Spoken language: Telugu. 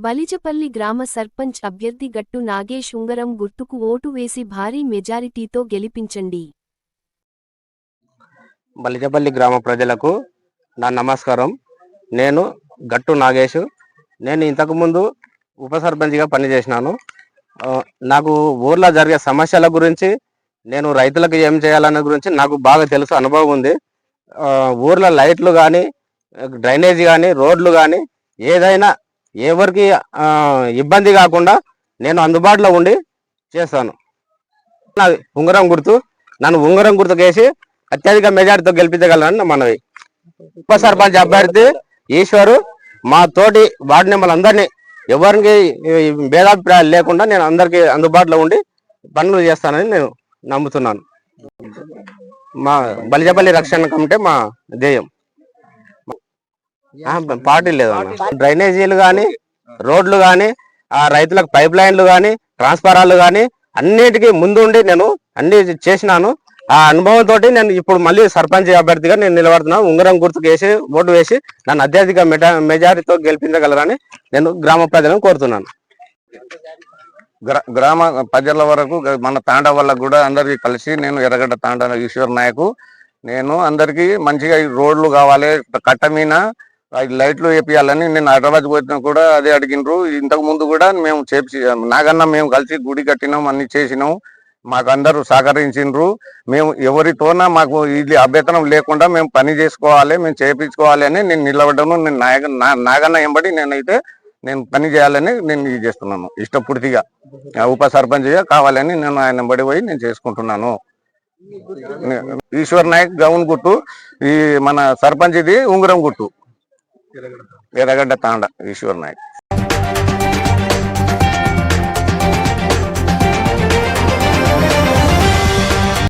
బలిజపల్లి గ్రామ సర్పంచ్ అభ్యర్థి గట్టు నాగేష్ ఉంగరం గుర్తుకు ఓటు వేసి భారీ మెజారిటీతో గెలిపించండి. బలిజపల్లి గ్రామ ప్రజలకు నా నమస్కారం. నేను గట్టు నాగేష్. నేను ఇంతకుముందు ఉప సర్పంచ్గా పనిచేసినాను. నాకు ఊర్లో జరిగే సమస్యల గురించి, నేను రైతులకు ఏం చేయాలన్న గురించి నాకు బాగా తెలుసు, అనుభవం ఉంది. ఊర్లో లైట్లు కానీ, డ్రైనేజీ కానీ, రోడ్లు కానీ ఏదైనా ఎవరికి ఇబ్బంది కాకుండా నేను అందుబాటులో ఉండి చేస్తాను. నాది ఉంగరం గుర్తు. నన్ను ఉంగరం గుర్తుకేసి అత్యధిక మెజార్టీతో గెలిపించగలనని నా మనవి. ఉప సర్పంచ్ అభ్యర్థి ఈశ్వరు. మా తోటి వార్డు మెంబర్లందరినీ ఎవరికి భేదాభిప్రాయాలు లేకుండా నేను అందరికీ అందుబాటులో ఉండి పనులు చేస్తానని నేను నమ్ముతున్నాను. మా బలిజపల్లి రక్షణ కమిటీ మా ధ్యేయం. పార్టీ లేదన్న. డ్రైనేజీలు కానీ, రోడ్లు కానీ, ఆ రైతులకు పైప్ లైన్లు కానీ, ట్రాన్స్ఫారాలు కానీ అన్నిటికీ ముందుండి నేను అన్ని చేసినాను. ఆ అనుభవంతో నేను ఇప్పుడు మళ్ళీ సర్పంచ్ అభ్యర్థిగా నేను నిలబడుతున్నాను. ఉంగరం గుర్తుకు వేసి ఓటు వేసి నన్ను అత్యధిక మెజారిటీతో గెలిపించగలరని నేను గ్రామ ప్రజలను కోరుతున్నాను. గ్రామ ప్రజల వరకు మన తాండ వాళ్ళకు కూడా అందరికి కలిసి నేను ఎర్రగడ్డ తాండ ఈశ్వర్ నాయకు. నేను అందరికి మంచిగా రోడ్లు కావాలి, కట్ట మీద లైట్లు వేపియాలని నేను హైదరాబాద్ పోయినా కూడా అదే అడిగినరు. ఇంతకు ముందు కూడా మేము నాగన్న మేము కలిసి గుడి కట్టినాం, అన్ని చేసినాం. మాకు అందరూ సహకరించిండ్రు. మేము ఎవరితోనా మాకు ఇది అభ్యర్థనం లేకుండా మేము పని చేసుకోవాలి, మేము చేయించుకోవాలి అని నేను నిలబడ్డాను. నేను నాగన్న ఎంబడి నేను పని చేయాలని నేను ఇది చేస్తున్నాను. ఇష్టపూర్తిగా ఉప సర్పంచ్గా కావాలని నేను ఆయన బడి పోయి నేను చేసుకుంటున్నాను. ఈశ్వర్ నాయక్ గౌన్ గుట్టు, ఈ మన సర్పంచ్ ఇది ఉంగరం గుట్టు, ఎర్రగడ్డ తాండ ఈశ్వర్ నాయక్.